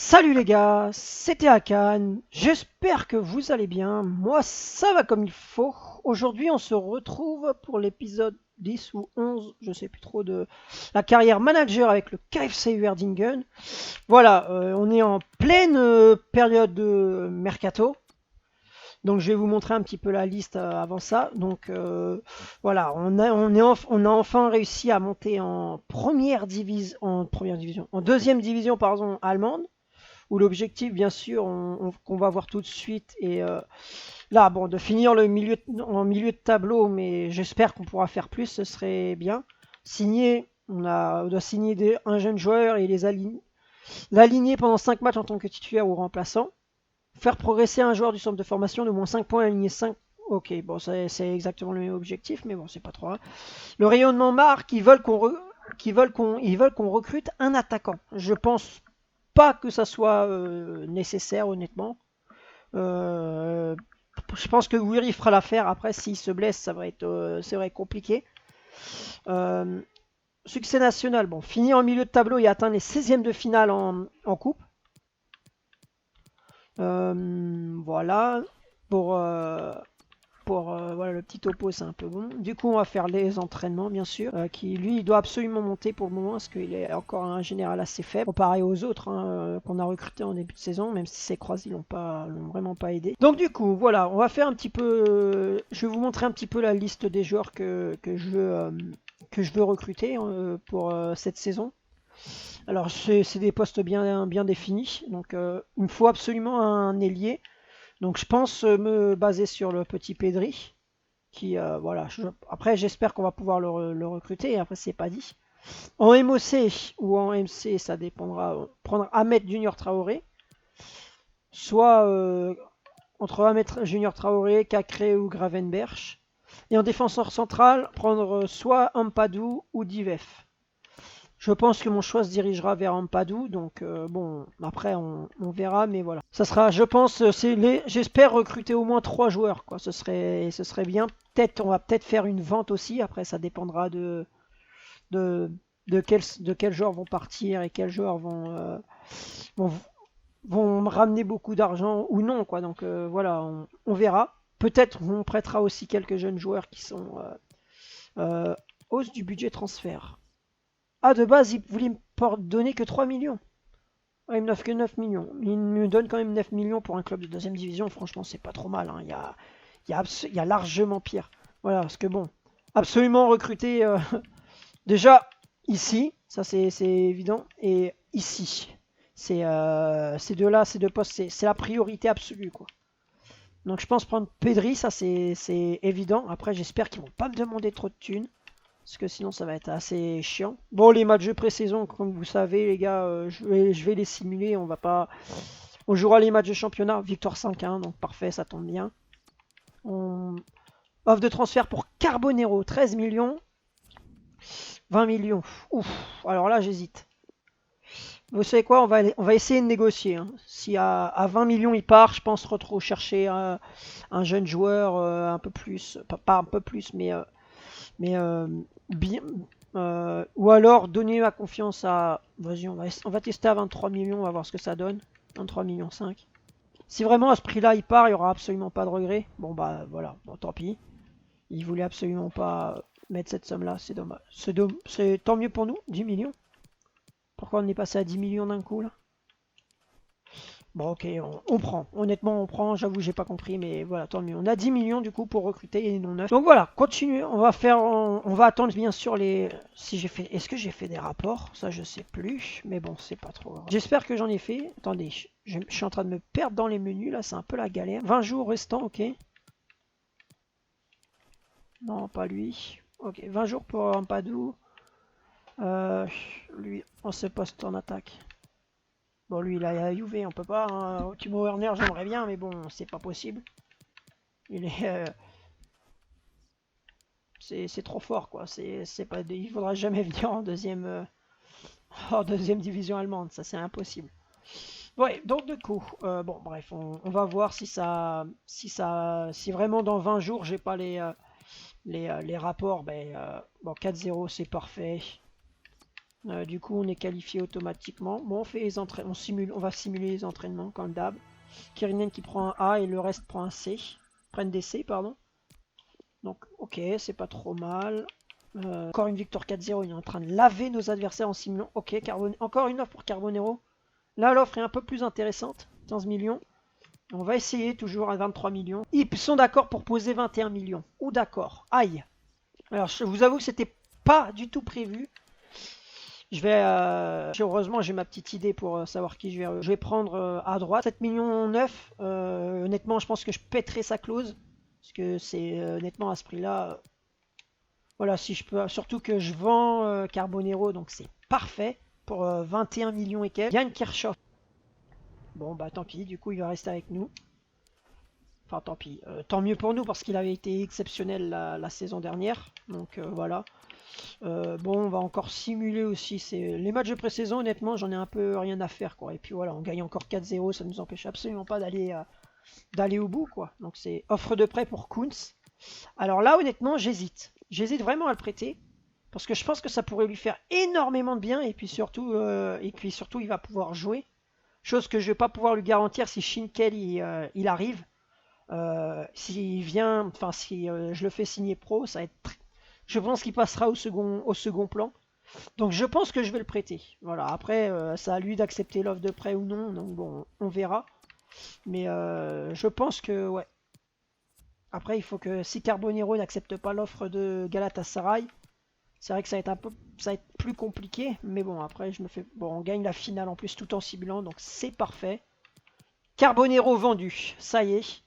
Salut les gars, c'était Akan, j'espère que vous allez bien, moi ça va comme il faut. Aujourd'hui on se retrouve pour l'épisode 10 ou 11, je sais plus trop, de la carrière manager avec le KFC Uerdingen. Voilà, on est en pleine période de mercato, donc je vais vous montrer un petit peu la liste avant ça. Donc voilà, on a enfin réussi à monter en deuxième division pardon, allemande où l'objectif, bien sûr, qu'on va voir tout de suite, et là, bon, de finir en milieu de tableau, mais j'espère qu'on pourra faire plus, ce serait bien. On doit signer un jeune joueur et l'aligner pendant 5 matchs en tant que titulaire ou remplaçant. Faire progresser un joueur du centre de formation de moins 5 points, aligner 5. Ok, bon, c'est exactement le même objectif, mais bon, c'est pas trop grave. Le rayonnement marque, ils veulent qu'on recrute un attaquant. Je pense pas que ça soit nécessaire, honnêtement. Euh, je pense que Weary fera l'affaire. Après, s'il se blesse, c'est vrai compliqué. Euh, Succès national, bon, finir en milieu de tableau et atteindre les 16e de finale en coupe. Voilà. Pour, euh, voilà, le petit topo, c'est un peu bon. Du coup, on va faire les entraînements, bien sûr. Qui, lui, il doit absolument monter pour le moment, parce qu'il est encore un général assez faible, comparé aux autres qu'on a recrutés en début de saison, même si ces croisés l'ont vraiment pas aidé. Donc, du coup, voilà, on va faire un petit peu. Je vais vous montrer un petit peu la liste des joueurs que je veux recruter pour cette saison. Alors, c'est des postes bien définis. Donc, il me faut absolument un ailier. Donc je pense me baser sur le petit Pedri, qui voilà. Après j'espère qu'on va pouvoir le recruter. Et après c'est pas dit. En MOC ou en MC, ça dépendra. Prendre Ahmed Junior Traoré, soit entre Ahmed Junior Traoré, Cacré ou Gravenberch. Et en défenseur central, prendre soit Ampadou ou Divef. Je pense que mon choix se dirigera vers Ampadou, donc bon, après on verra, mais voilà. Ça sera, je pense, j'espère recruter au moins 3 joueurs, quoi. Ce serait bien. Peut-être, on va peut-être faire une vente aussi. Après, ça dépendra de, de quels joueurs vont partir et quels joueurs vont, vont me ramener beaucoup d'argent ou non, quoi. Donc voilà, on verra. Peut-être on prêtera aussi quelques jeunes joueurs qui sont hausse du budget transfert. Ah, de base, il voulait me donner que 3 millions. Ah, il me donne que 9 millions. Il me donne quand même 9 millions pour un club de deuxième division. Franchement, c'est pas trop mal, hein. Il y a largement pire. Voilà, parce que bon, absolument recruter déjà ici, ça c'est évident, et ici. Ces deux-là, ces deux postes, c'est la priorité absolue, quoi. Donc je pense prendre Pedri, ça c'est évident. Après, j'espère qu'ils vont pas me demander trop de thunes. Parce que sinon ça va être assez chiant. Bon, les matchs de pré-saison, comme vous savez les gars, je vais les simuler. On jouera les matchs de championnat, victoire 5-1, donc parfait, ça tombe bien. Offre de transfert pour Carbonero, 13 millions, 20 millions. Ouf, alors là j'hésite. Vous savez quoi, on va essayer de négocier, hein. Si à 20 millions il part, je pense chercher un jeune joueur un peu plus, pas un peu plus, mais bien, ou alors donner ma confiance à. Vas-y, on va tester à 23 millions, on va voir ce que ça donne. 23 millions 5. Si vraiment à ce prix-là il part, il n'y aura absolument pas de regret. Bon bah voilà, bon tant pis. Il voulait absolument pas mettre cette somme-là, c'est dommage. C'est tant mieux pour nous, 10 millions. Pourquoi on est passé à 10 millions d'un coup là? Bon, ok, on prend. Honnêtement, on prend. J'avoue, j'ai pas compris, mais voilà, tant mieux. On a 10 millions du coup pour recruter et non 9. Donc voilà, continue. On va attendre bien sûr les. Si j'ai fait. Est-ce que j'ai fait des rapports? Ça, je sais plus. Mais bon, c'est pas trop grave. J'espère que j'en ai fait. Attendez, je suis en train de me perdre dans les menus là. C'est un peu la galère. 20 jours restants, ok. Non, pas lui. Ok, 20 jours pour Ampadou. Lui, on se poste en attaque. Bon, lui, il a Juve, on peut pas, hein. Timo Werner, j'aimerais bien, mais bon, c'est pas possible. Il est, c'est trop fort, quoi. C'est pas, il faudra jamais venir en deuxième division allemande, ça c'est impossible. Ouais, donc du coup, bon, bref, on va voir si vraiment dans 20 jours j'ai pas les rapports. Ben, bon, 4-0, c'est parfait. Du coup, on est qualifié automatiquement. Bon, on fait les entraînements, on va simuler les entraînements comme d'hab. Kirinen qui prend un A et le reste prend un C. Prennent des C, pardon. Donc, ok, c'est pas trop mal. Encore une victoire 4-0. Il est en train de laver nos adversaires en simulant. Ok, encore une offre pour Carbonero. Là, l'offre est un peu plus intéressante. 15 millions. On va essayer toujours à 23 millions. Ils sont d'accord pour poser 21 millions. Ou d'accord. Aïe. Alors, je vous avoue que c'était pas du tout prévu. Je vais, heureusement, j'ai ma petite idée pour savoir qui je vais prendre à droite. 7 millions 9. Honnêtement, je pense que je pèterai sa clause. Parce que c'est honnêtement à ce prix-là. Voilà, si je peux. Surtout que je vends Carbonero, donc c'est parfait. Pour 21 millions et quelques. Yann Kirchhoff. Bon, bah tant pis, du coup, il va rester avec nous. Enfin, tant pis. Tant mieux pour nous parce qu'il avait été exceptionnel la saison dernière. Donc voilà. Bon, on va encore simuler aussi. Les matchs de pré-saison, honnêtement, j'en ai un peu rien à faire, quoi. Et puis voilà, on gagne encore 4-0, ça ne nous empêche absolument pas d'aller au bout, quoi. Donc c'est offre de prêt pour Kuntz. Alors là, honnêtement, j'hésite. J'hésite vraiment à le prêter. Parce que je pense que ça pourrait lui faire énormément de bien. Et puis surtout, il va pouvoir jouer. Chose que je ne vais pas pouvoir lui garantir si Shinkel il arrive. S'il vient, enfin si je le fais signer pro, ça va être je pense qu'il passera au second plan. Donc je pense que je vais le prêter. Voilà, après, c'est à lui d'accepter l'offre de prêt ou non. Donc bon, on verra. Mais je pense que, ouais. Après, il faut que si Carbonero n'accepte pas l'offre de Galatasaray, c'est vrai que ça va être plus compliqué. Mais bon, après, bon, on gagne la finale en plus tout en ciblant, donc c'est parfait. Carbonero vendu, ça y est.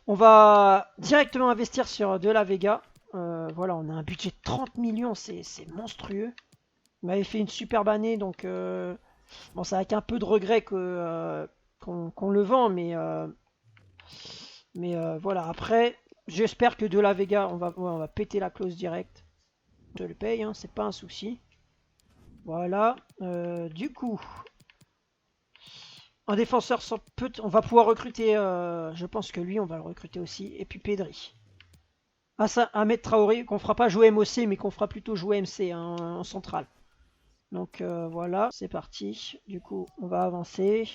On va directement investir sur De La Vega. Voilà, on a un budget de 30 millions, c'est monstrueux. Il m'avait fait une superbe année, donc bon, c'est avec un peu de regret qu'on le vend, mais voilà. Après, j'espère que De La Vega, on va péter la clause directe. Je le paye, hein, c'est pas un souci. Voilà. Du coup, un défenseur sans on va pouvoir recruter. Je pense que lui, on va le recruter aussi. Et puis Pedri. Ahmed Traoré, qu'on fera pas jouer MOC, mais qu'on fera plutôt jouer MC hein, en centrale. Donc voilà, c'est parti. Du coup, on va avancer.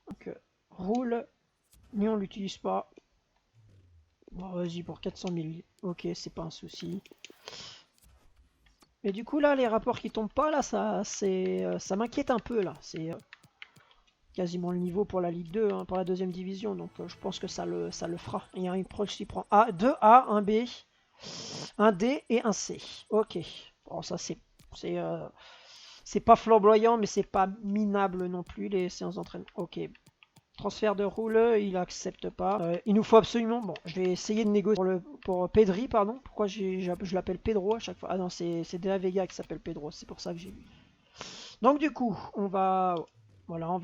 Donc, roule. Mais on l'utilise pas. Bon, vas-y, pour 400 000. Ok, c'est pas un souci. Mais du coup, là, les rapports qui tombent pas, là, ça m'inquiète un peu, là. C'est quasiment le niveau pour la Ligue 2, hein, pour la deuxième division. Donc, je pense que ça le fera. Il y a un proche qui prend A, 2A, 1 B, 1 D et un C. Ok. Bon, ça, c'est pas flamboyant, mais c'est pas minable non plus, les séances d'entraînement. Ok. Transfert de roule, il accepte pas. Il nous faut absolument... Bon, je vais essayer de négocier pour Pedri, pardon. Pourquoi je l'appelle Pedro à chaque fois? Ah non, c'est De La Vega qui s'appelle Pedro, c'est pour ça que j'ai vu. Donc du coup, on va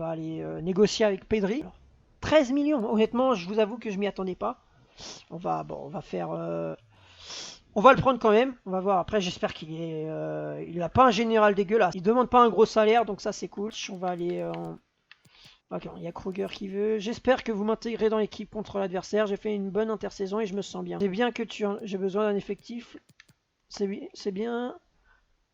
aller négocier avec Pedri. Alors, 13 millions, honnêtement, je vous avoue que je m'y attendais pas. On va faire... On va le prendre quand même, on va voir. Après, j'espère il n'a pas un général dégueulasse. Il demande pas un gros salaire, donc ça c'est cool. On va aller en... Ok, il y a Kruger qui veut. J'espère que vous m'intégrez dans l'équipe contre l'adversaire. J'ai fait une bonne intersaison et je me sens bien. C'est bien que j'ai besoin d'un effectif. C'est bien.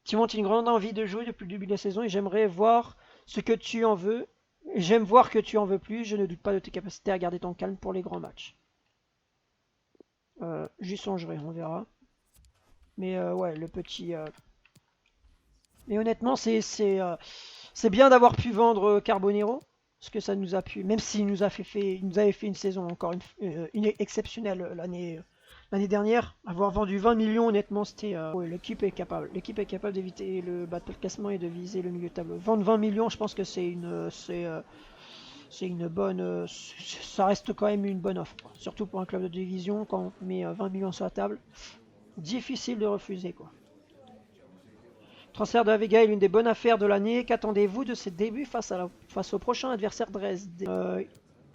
Tu montres une grande envie de jouer depuis le début de la saison et j'aimerais voir ce que tu en veux. J'aime voir que tu en veux plus. Je ne doute pas de tes capacités à garder ton calme pour les grands matchs. J'y songerai, on verra. Mais ouais, le petit... Mais honnêtement, c'est bien d'avoir pu vendre Carbonero. Parce que ça nous a pu, même s'il nous avait fait une saison encore une exceptionnelle l'année dernière, avoir vendu 20 millions, honnêtement, c'était ouais, l'équipe est capable. L'équipe est capable d'éviter le bas de classement et de viser le milieu de tableau. Vendre 20 millions, je pense que c'est une bonne, ça reste quand même une bonne offre, surtout pour un club de division quand on met 20 millions sur la table. Difficile de refuser quoi. Transfert de La Vega est l'une des bonnes affaires de l'année. Qu'attendez-vous de ses débuts face au prochain adversaire Dresde?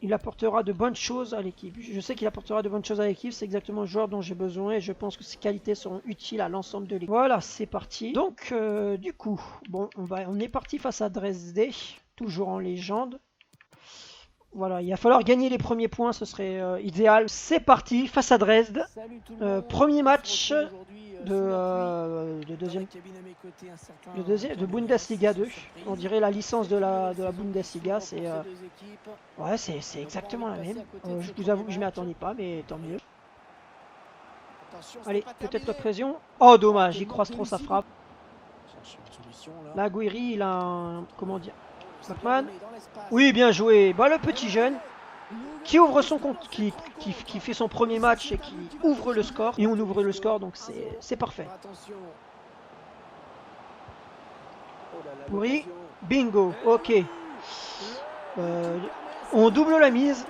Il apportera de bonnes choses à l'équipe. Je sais qu'il apportera de bonnes choses à l'équipe. C'est exactement le joueur dont j'ai besoin et je pense que ses qualités seront utiles à l'ensemble de l'équipe. Voilà, c'est parti. Donc, du coup, bon, on est parti face à Dresde, toujours en légende. Voilà, il va falloir gagner les premiers points, ce serait idéal. C'est parti, face à Dresde. Premier match de deuxième, de Bundesliga 2. On dirait la licence de la Bundesliga. Ouais, c'est exactement la même. Je vous avoue que je m'y attendais pas, mais tant mieux. Allez, peut-être l'occasion. Oh, dommage, il croise trop sa frappe. Là, Guiri, il a un... Comment dire? Bachmann. Oui, bien joué. Bah, le petit jeune qui ouvre son compte, qui fait son premier match et qui ouvre le score. Et on ouvre le score, donc c'est parfait. Pourri. Bingo. Ok. On double la mise.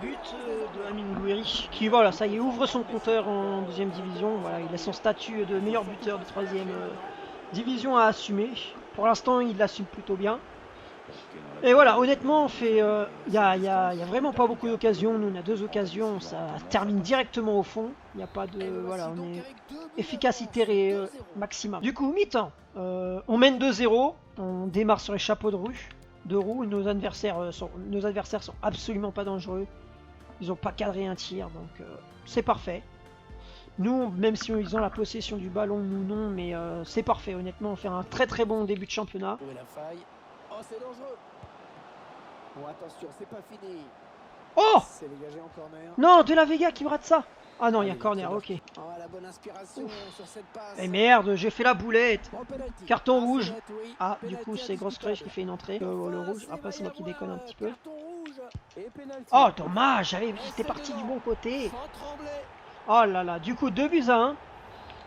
But de Amin Gouiri qui, voilà, ça y est, ouvre son compteur en deuxième division. Voilà, il a son statut de meilleur buteur de troisième division à assumer. Pour l'instant, il l'assume plutôt bien. Et voilà, honnêtement, il y a vraiment pas beaucoup d'occasions. Nous, on a 2 occasions, ça termine directement au fond. Il n'y a pas de... Voilà, on est efficacité maximum. Du coup, mi-temps, on mène 2-0. On démarre sur les chapeaux de roue. Nos adversaires sont absolument pas dangereux. Ils n'ont pas cadré un tir, donc c'est parfait. Nous, même si ils ont la possession du ballon, nous non, mais c'est parfait. Honnêtement, on fait un très très bon début de championnat. Oh, c'est dangereux. Bon, attention, c'est pas fini. Oh! C'est dégagé en corner. Non, De La Vega qui me rate ça. Ah non, il y a corner, ok. Oh, la bonne inspiration sur cette passe. Et merde, j'ai fait la boulette. Bon, penalty. Carton rouge. Net, oui. Ah, du Penalty coup, c'est Grosskreutz qui fait une entrée. Le rouge. Après, c'est moi qui déconne un petit peu. Carton rouge et penalty. Oh, dommage, j'étais parti du bon côté. Sans trembler. Oh là là, du coup, 2-1.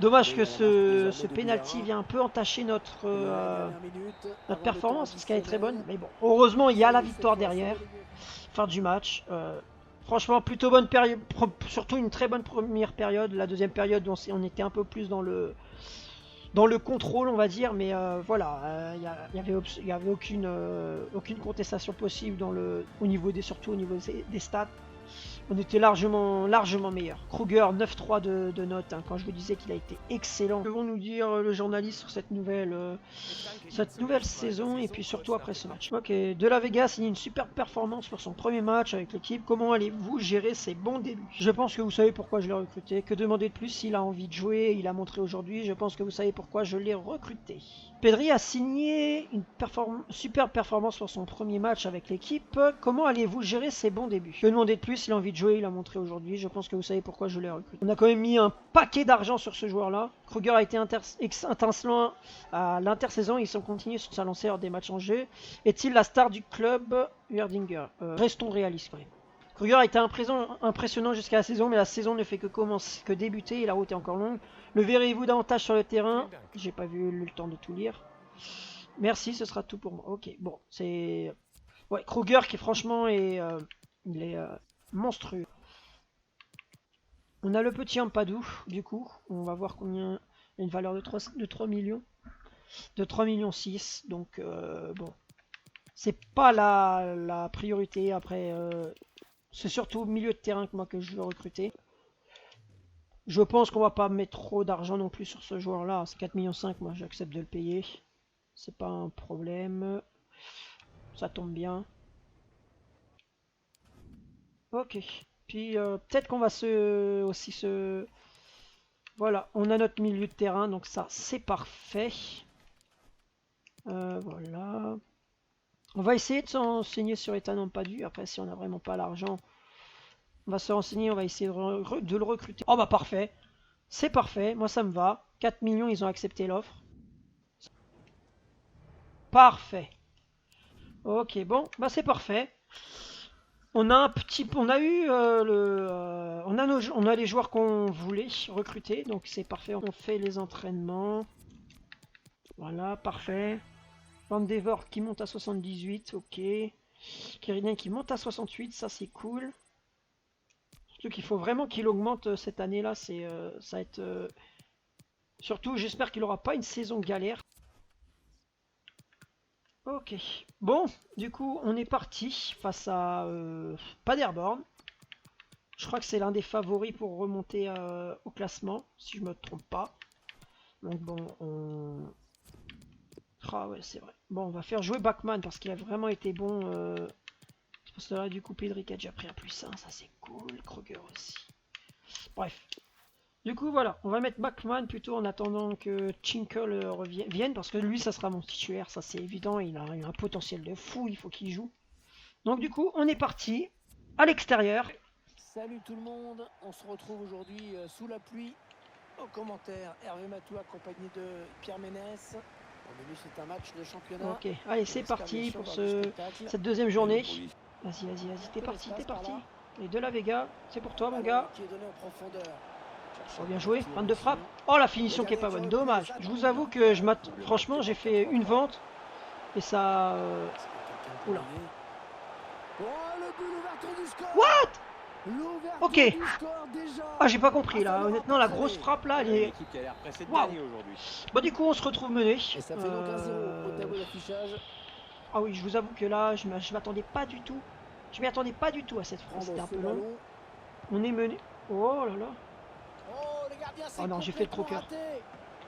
Dommage que ce penalty vient un peu entacher notre performance, parce qu'elle est très bonne. Mais bon, heureusement, il y a la victoire derrière. Fin du match. Franchement, plutôt bonne période, surtout une très bonne première période. La deuxième période, on était un peu plus dans le contrôle, on va dire, mais voilà, il y avait aucune contestation possible surtout au niveau des stats. On était largement meilleur. Kruger 9-3 de notes, hein, quand je vous disais qu'il a été excellent. Que vont nous dire le journaliste sur cette nouvelle saison et puis surtout après ce match? Ok, De La Vega signe une superbe performance pour son premier match avec l'équipe. Comment allez-vous gérer ces bons débuts? Je pense que vous savez pourquoi je l'ai recruté. Que demander de plus? Il a envie de jouer, il a montré aujourd'hui. Je pense que vous savez pourquoi je l'ai recruté. Pedri a signé une superbe performance pour son premier match avec l'équipe. Comment allez-vous gérer ces bons débuts? Que demander de plus? Il a envie de jouer, il a montré aujourd'hui. Je pense que vous savez pourquoi je l'ai recruté. On a quand même mis un paquet d'argent sur ce joueur-là. Kruger a été étincelant à l'intersaison. Ils sont continués sur sa lancée lors des matchs en jeu. Est-il la star du club Werdinger? Restons réalistes quand même. Kruger a été impressionnant jusqu'à la saison, mais la saison ne fait que débuter et la route est encore longue. Le verrez-vous davantage sur le terrain? J'ai pas eu le temps de tout lire. Merci, ce sera tout pour moi. Ok, bon, c'est... Ouais, Kruger qui franchement il est monstrueux. On a le petit Ampadu, du coup. On va voir combien... Il y a une valeur de 3 millions. De 3 millions 6, donc bon. C'est pas la priorité, après... c'est surtout au milieu de terrain que moi que je veux recruter. Je pense qu'on va pas mettre trop d'argent non plus sur ce joueur-là. C'est 4,5 millions, moi j'accepte de le payer. C'est pas un problème. Ça tombe bien. Ok. Puis peut-être qu'on va aussi se... Voilà, on a notre milieu de terrain, donc ça c'est parfait. Voilà. On va essayer de s'enseigner sur Ethan Ampadu. Après, si on n'a vraiment pas l'argent, on va se renseigner, on va essayer de le recruter. Oh bah parfait. C'est parfait, moi ça me va. 4 millions, ils ont accepté l'offre. Parfait. Ok, bon, bah c'est parfait. On a les joueurs qu'on voulait recruter, donc c'est parfait. On fait les entraînements. Voilà, parfait. Van Devor qui monte à 78, ok. Kirinien qui monte à 68, ça c'est cool. Surtout qu'il faut vraiment qu'il augmente cette année-là, ça va être... Surtout, j'espère qu'il n'aura pas une saison galère. Ok, bon, du coup, on est parti face à Paderborn. Je crois que c'est l'un des favoris pour remonter au classement, si je me trompe pas. Donc bon, Ah ouais, c'est vrai. Bon, on va faire jouer Bachmann parce qu'il a vraiment été bon. Parce que là, du coup, Pedric a déjà pris un +1, ça c'est cool. Kroger aussi. Bref. Du coup, voilà, on va mettre Bachmann plutôt en attendant que Chinkel vienne, parce que lui, ça sera mon titulaire, ça c'est évident, il a un potentiel de fou, il faut qu'il joue. Donc du coup, on est parti à l'extérieur. Salut tout le monde, on se retrouve aujourd'hui sous la pluie. Au commentaire, Hervé Matou accompagné de Pierre Ménès. Au début, c'est un match de championnat. Ok, allez, c'est parti pour cette deuxième journée. Vas-y, t'es parti. Et De La Vega, c'est pour toi, mon gars. Qui est donné en profondeur. Oh, bien joué, 22 frappes. Oh, la finition qui est pas bonne, dommage. Je vous avoue que franchement, j'ai fait une vente et ça. Oula. What? Ok. Ah, j'ai pas compris là. Honnêtement, la grosse frappe là, elle est. Waouh. Bon, du coup, on se retrouve mené. Ah oui, je vous avoue que là, je m'attendais pas du tout. Je m'y attendais pas du tout à cette phrase. C'était un peu long. On est mené. Oh là là. Oh non, j'ai fait le croqueur.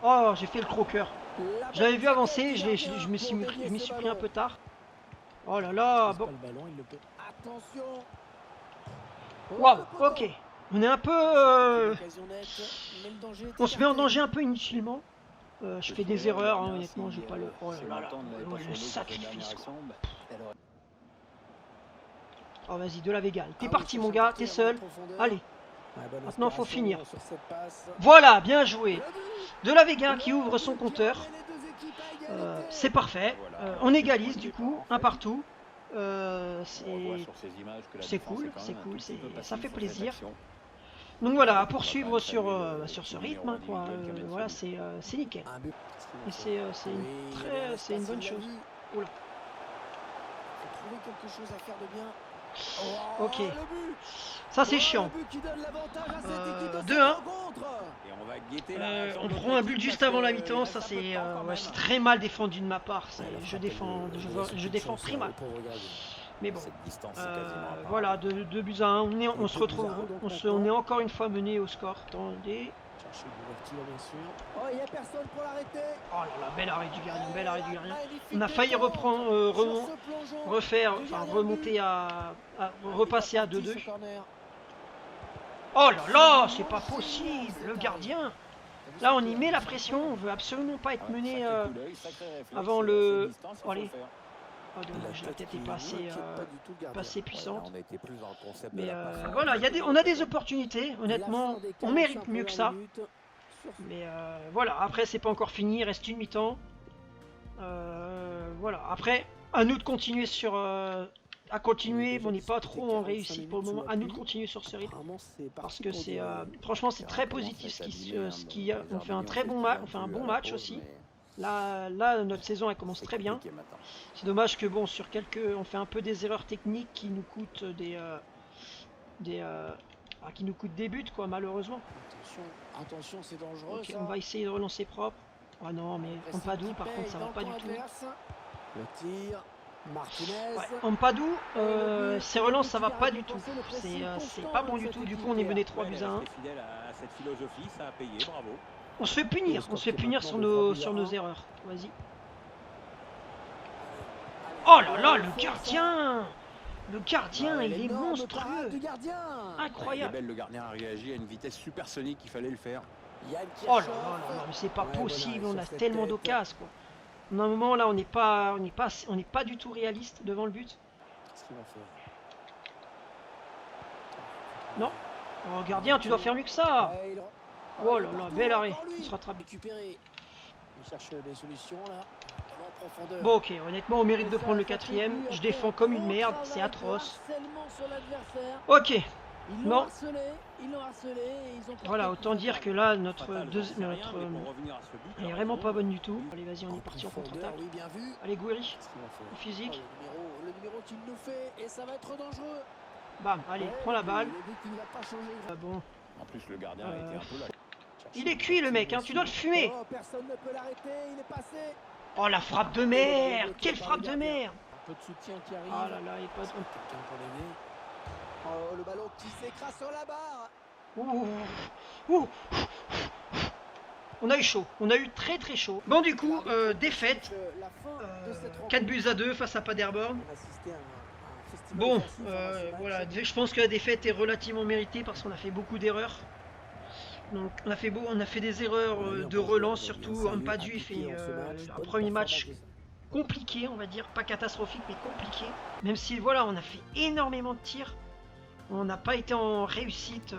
Oh, j'ai fait le croqueur. Je l'avais vu avancer, je m'y suis pris un peu tard. Oh là là, bon. Waouh, ok. On est un peu... On se met en danger un peu inutilement. Je fais des erreurs, hein, honnêtement, j'ai pas le... Oh là là, le sacrifice, quoi. Oh, vas-y, De La Vega. T'es parti, mon gars, t'es seul. Allez. Maintenant, faut finir. Voilà, bien joué. De La Vega qui ouvre son compteur. C'est parfait. On égalise, du coup, un partout. C'est cool, ça fait plaisir. Donc voilà, à poursuivre sur ce rythme, hein, quoi. Voilà, c'est nickel. Et c'est une bonne chose. Oula. Ok. Ça c'est chiant. 2-1. On prend un but juste avant la mi-temps. Ça c'est très mal défendu de ma part. Je défends très mal. Mais bon, voilà, 2 buts à 1. On se retrouve. On est encore une fois mené au score. Attendez. Oh, il n'y a personne pour l'arrêter. Oh là là, bel arrêt du gardien, On a failli remonter repasser à 2-2. Oh là là, c'est pas possible, le gardien. Là, on y met la pression, on veut absolument pas être mené avant le... Oh, allez. Oh dommage, la tête est pas assez puissante. Mais voilà, on a des opportunités, honnêtement, on mérite mieux que ça. Mais voilà, après c'est pas encore fini, il reste une mi-temps. Voilà, après, à nous de continuer on n'est pas trop en réussite pour le moment, à nous de continuer sur ce rythme. Parce que franchement c'est très positif on fait un très bon match, on fait un bon match aussi. Là, notre saison elle commence très bien. C'est dommage que bon, on fait un peu des erreurs techniques qui nous coûtent qui nous coûtent des buts, quoi, malheureusement. Attention, c'est dangereux. Ok, on va essayer de relancer propre. Ah non, mais Ampadu, par contre, ça va pas du tout. Le tir, Martinez. Ouais, Ampadu, ses relances, ça va pas du tout. C'est pas bon du tout. Du coup, on est mené 3 buts à 1. On se fait punir sur nos erreurs. Vas-y. Oh là là, le gardien, il est monstrueux. Incroyable. Le gardien a réagi à une vitesse supersonique, il fallait le faire. Oh là là, mais c'est pas possible, on a tellement d'occasions, quoi. À un moment là, on n'est pas du tout réaliste devant le but. Non. Oh, gardien, tu dois faire mieux que ça. Oh là là, bel arrêt. Il se rattrape. Il cherche des solutions là. Bon, ok, honnêtement, on mérite de prendre le 4ème. Je défends comme une merde, c'est atroce. Ok, non. Voilà, autant dire que là, notre est vraiment pas bonne du tout. Allez, vas-y, on est parti en contre-attaque. Allez, Gouiri, physique. Le numéro qu'il nous fait, et ça va être dangereux. Bam, allez, prends la balle. Bon. En plus, le gardien a été un peu là. Il est cuit, le mec, hein, tu dois le fumer. Personne ne peut l'arrêter, il est passé. Oh, la frappe de merde! Quelle frappe de merde! Un peu de soutien qui arrive. Oh là là, il est pas... Quelqu'un pour l'aider. Oh, le ballon qui s'écrase sur la barre. Ouh. On a eu chaud, on a eu très très chaud. Bon, du coup, défaite. 4 buts à 2 face à Paderborn. festival Bon, offensif avant ce match. voilà, je pense que la défaite est relativement méritée parce qu'on a fait beaucoup d'erreurs. Donc on a fait des erreurs de relance, surtout Ampadu il fait un premier match compliqué, on va dire, pas catastrophique mais compliqué. Même si voilà, on a fait énormément de tirs, on n'a pas été en réussite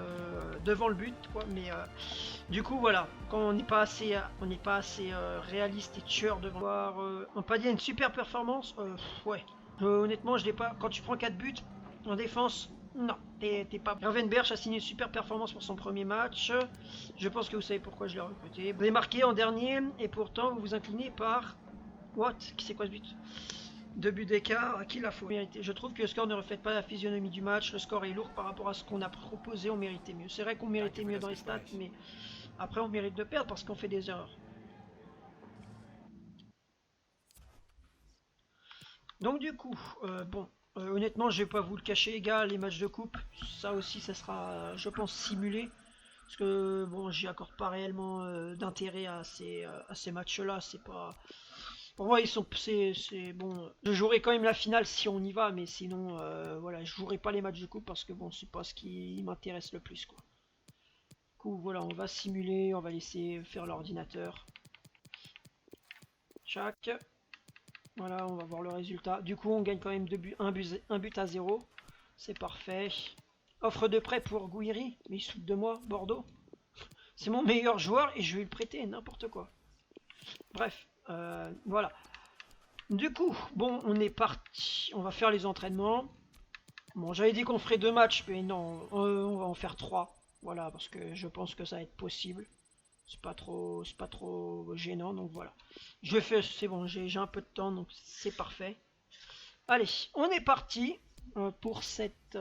devant le but, quoi. Mais du coup voilà, quand on n'est pas assez, réaliste et tueur devant. Ampadu a une super performance, ouais. Honnêtement, je l'ai pas. Quand tu prends 4 buts en défense, non, t'es pas. Gravenberch a signé une super performance pour son premier match. Je pense que vous savez pourquoi je l'ai recruté. Vous avez marqué en dernier et pourtant vous vous inclinez par. What? Qui c'est quoi ce but? 2 buts d'écart, à qui la faut mériter? Je trouve que le score ne reflète pas la physionomie du match. Le score est lourd par rapport à ce qu'on a proposé. On méritait mieux. C'est vrai qu'on méritait mieux dans les stats, mais après on mérite de perdre parce qu'on fait des erreurs. Donc du coup, bon, honnêtement, je vais pas vous le cacher, les gars, les matchs de coupe, ça aussi, ça sera, je pense, simulé. Parce que, bon, j'y accorde pas réellement d'intérêt à ces matchs-là. C'est pas... Pour moi, ils sont... c'est bon, je jouerai quand même la finale si on y va, mais sinon, voilà, je jouerai pas les matchs de coupe parce que, bon, c'est pas ce qui m'intéresse le plus, quoi. Du coup, voilà, on va simuler, on va laisser faire l'ordinateur. Chac. Voilà, on va voir le résultat. Du coup, on gagne quand même un but à 0. C'est parfait. Offre de prêt pour Gouiri. Mais il se fout de moi, Bordeaux. C'est mon meilleur joueur et je vais le prêter, n'importe quoi. Bref, voilà. Du coup, bon, on est parti. On va faire les entraînements. Bon, j'avais dit qu'on ferait 2 matchs, mais non, on va en faire 3. Voilà, parce que je pense que ça va être possible. C'est pas trop gênant, donc voilà. Je fais, c'est bon, j'ai un peu de temps, donc c'est parfait. Allez, on est parti pour cette...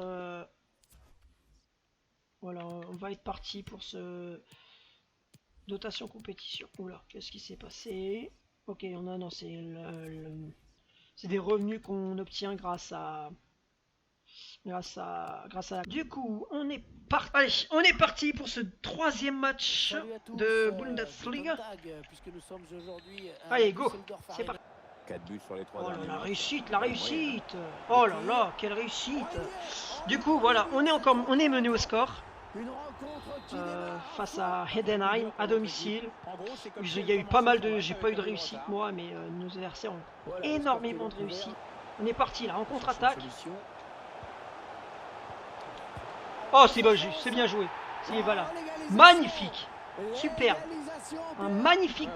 voilà, on va être parti pour ce... Dotation compétition. Oula, qu'est-ce qui s'est passé? Ok, non, c'est des revenus qu'on obtient grâce à... Du coup, on est parti. Allez, on est parti pour ce 3e match de Bundesliga. Allez, go. C'est parti. 4 buts sur les 3 Oh là, derniers la matchs. réussite, la réussite. Oh là là, quelle réussite. Du coup, voilà, on est mené au score. Face à Heidenheim à domicile. Il y a eu pas mal de... J'ai pas eu de réussite moi, mais nos adversaires ont énormément de réussite. On est parti là, en contre-attaque. Oh, c'est bien joué. Voilà. Magnifique. Super. Un magnifique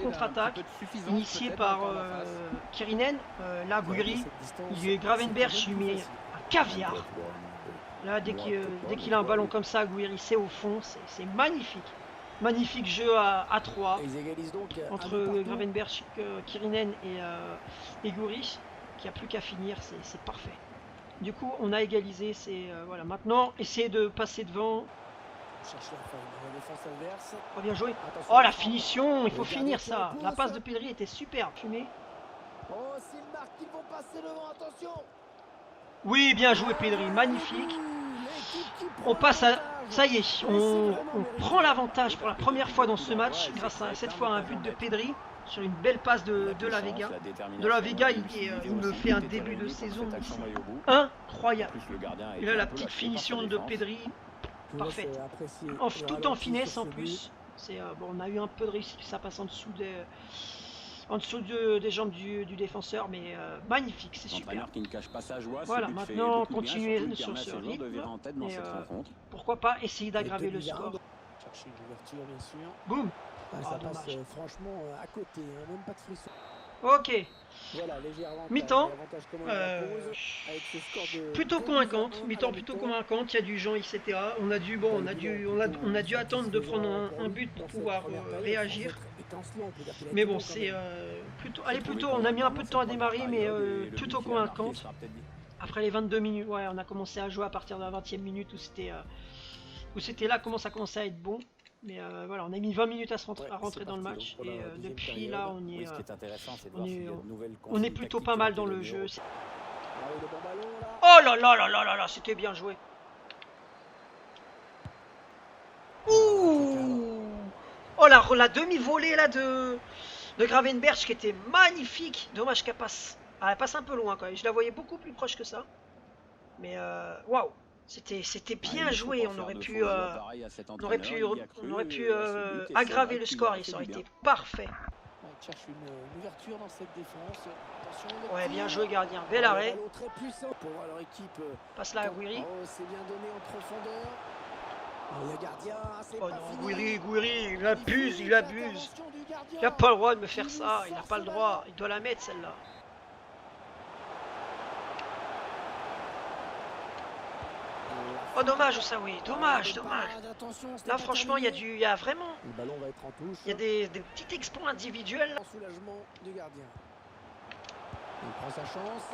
contre-attaque initié par Kirinen. Là, Gouiri. Gravenberch lui met un caviar. Là, dès qu'il a un ballon comme ça, Gouiri, c'est au fond. C'est magnifique. Magnifique jeu à 3 entre Gravenberch, Kirinen et Gouiri. Qui a plus qu'à finir. C'est parfait. Du coup, on a égalisé. Voilà. Maintenant, essayer de passer devant. Oh, bien joué. Oh, la finition. Il faut finir ça. La passe de Pedri était super. Fumé. Oui, bien joué Pedri. Magnifique. On passe à... Ça y est. On prend l'avantage pour la première fois dans ce match. Grâce à cette fois à un but de Pedri. Sur une belle passe de La Vega. De La Vega, il me fait un début de saison incroyable. Et là, la petite finition de Pedri, parfaite. Tout en finesse en plus. Bon, on a eu un peu de réussite, ça passe en dessous des jambes du défenseur, mais magnifique, c'est super. Voilà, maintenant continuer sur ce rythme. Et, pourquoi pas essayer d'aggraver le score. Boum. Ah, dommage. Franchement, à côté, même pas de frisson. Ok. Voilà, mi-temps. Plutôt convaincante. Mi-temps plutôt convaincante. Il y a du Jean, etc. On a dû attendre de prendre un but pour pouvoir réagir. Mais bon, c'est plutôt. On a mis un peu de temps à démarrer, mais plutôt convaincante. Après les 22 minutes, ouais, on a commencé à jouer à partir de la 20e minute où c'était là comment ça commençait à être bon. Mais voilà, on a mis 20 minutes à rentrer dans le match. Et depuis là, on est plutôt pas mal dans le jeu. Oh là là là là là là, c'était bien joué. Ouh. Oh la demi-volée là de Gravenberch qui était magnifique. Dommage qu'elle passe Ah, elle passe un peu loin quand même. Je la voyais beaucoup plus proche que ça. Mais waouh, c'était bien joué. On aurait pu, aggraver le score. Et ça aurait été parfait. Il cherche une ouverture dans cette défense. Attention, le Ouais, tir. bien joué gardien. Bel arrêt. Le ballon très puissant pour voir leur équipe. Passe là à Guiri. Oh, c'est bien donné en profondeur. Oh, le gardien, c'est Oh pas non, fini. Guiri, il abuse, il abuse. Intervention du gardien. Il n'a pas le droit de me faire ça. Il n'a pas le droit. Il doit la mettre celle-là. Oh dommage ça oui, dommage. Là franchement il y a vraiment, Le ballon va être en touche. il y a des petits exploits individuels. En soulagement du gardien. Il prend sa chance.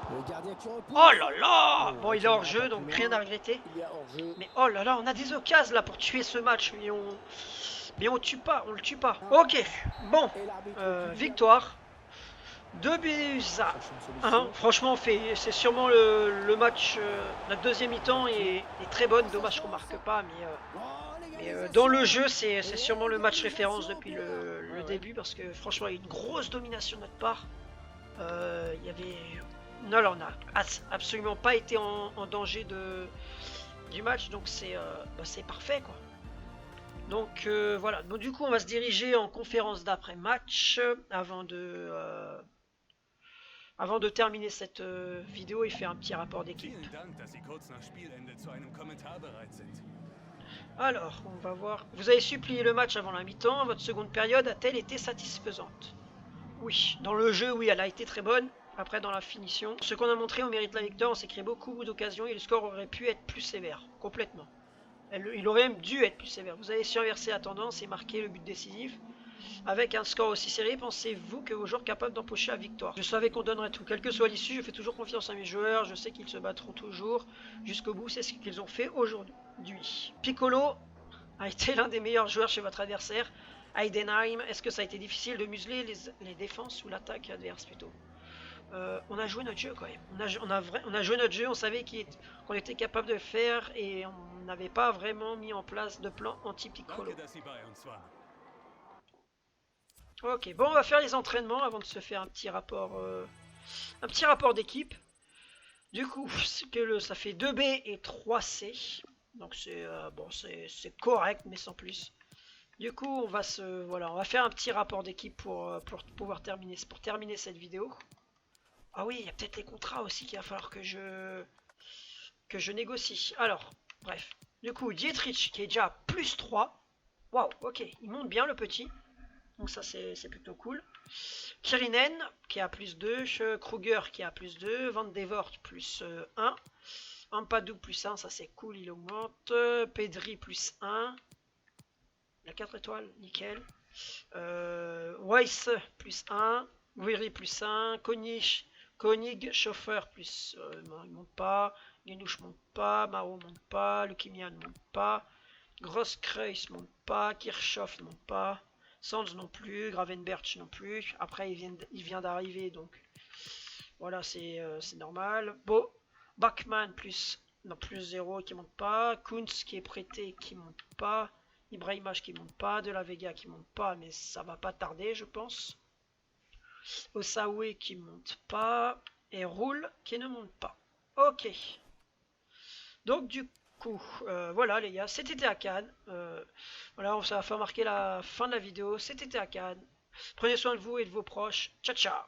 Le gardien qui repousse. Oh là là. Bon il est hors jeu donc rien à regretter. Il y a hors-jeu. Mais oh là là, on a des occasions là pour tuer ce match mais on tue pas, on le tue pas. Ok, bon, Et l'arbitre victoire. 2 buts à 1. Franchement, c'est sûrement le match. La deuxième mi-temps est très bonne. Dommage qu'on marque pas, mais dans le jeu, c'est sûrement le match référence depuis le début parce que franchement, il y a eu une grosse domination de notre part. Il y avait. Non, là, on n'a absolument pas été en danger du match, donc c'est parfait quoi. Donc voilà. Donc, du coup, on va se diriger en conférence d'après-match avant de terminer cette vidéo et faire un petit rapport d'équipe. Alors, on va voir. Vous avez supplié le match avant la mi-temps. Votre seconde période a-t-elle été satisfaisante? Oui. Dans le jeu, oui, elle a été très bonne. Après, dans la finition. Ce qu'on a montré, on mérite la victoire. On s'est créé beaucoup d'occasions et le score aurait pu être plus sévère. Complètement. Il aurait même dû être plus sévère. Vous avez su inverser la tendance et marquer le but décisif. Avec un score aussi serré, pensez-vous que vos joueurs capables d'empocher la victoire? Je savais qu'on donnerait tout. Quelle que soit l'issue, je fais toujours confiance à mes joueurs. Je sais qu'ils se battront toujours jusqu'au bout. C'est ce qu'ils ont fait aujourd'hui. Piccolo a été l'un des meilleurs joueurs chez votre adversaire. Heidenheim, est-ce que ça a été difficile de museler les défenses ou l'attaque adverse plutôt? On a joué notre jeu quand même. On a joué notre jeu, on savait qu'on était capable de le faire et on n'avait pas vraiment mis en place de plan anti-Piccolo. Ok, bon, on va faire les entraînements avant de se faire un petit rapport d'équipe. Du coup, ça fait 2B et 3C. Donc c'est c'est correct, mais sans plus. Du coup, on va faire un petit rapport d'équipe pour pouvoir terminer cette vidéo. Ah oui, il y a peut-être les contrats aussi qu'il va falloir que je négocie. Alors, bref. Du coup, Dietrich qui est déjà à plus 3. Waouh, ok, il monte bien le petit. Donc ça c'est plutôt cool. Kirinen qui a plus 2, Kruger qui a plus 2, Van Devort plus 1, Ampadu plus 1, ça c'est cool, il augmente, Pedri plus 1, la 4 étoiles, nickel, Weiss plus 1, Guiri plus 1, Konig, Chauffeur plus, il monte pas, Guinouche monte pas, Maro monte pas, Leukemia ne monte pas, Grosskreuz monte pas, Kirchhoff ne monte pas, Sands non plus, Gravenberch non plus. Après, il vient d'arriver, donc voilà, c'est normal. Bon, Bachmann plus 0 qui monte pas. Kuntz qui est prêté qui monte pas. Ibrahimach qui monte pas. De la Vega qui monte pas, mais ça va pas tarder, je pense. Osawe qui monte pas. Et Roule qui ne monte pas. Ok. Donc, du coup, voilà les gars, c'était à Cannes. Voilà, ça va faire marquer la fin de la vidéo. C'était à Cannes. Prenez soin de vous et de vos proches. Ciao, ciao.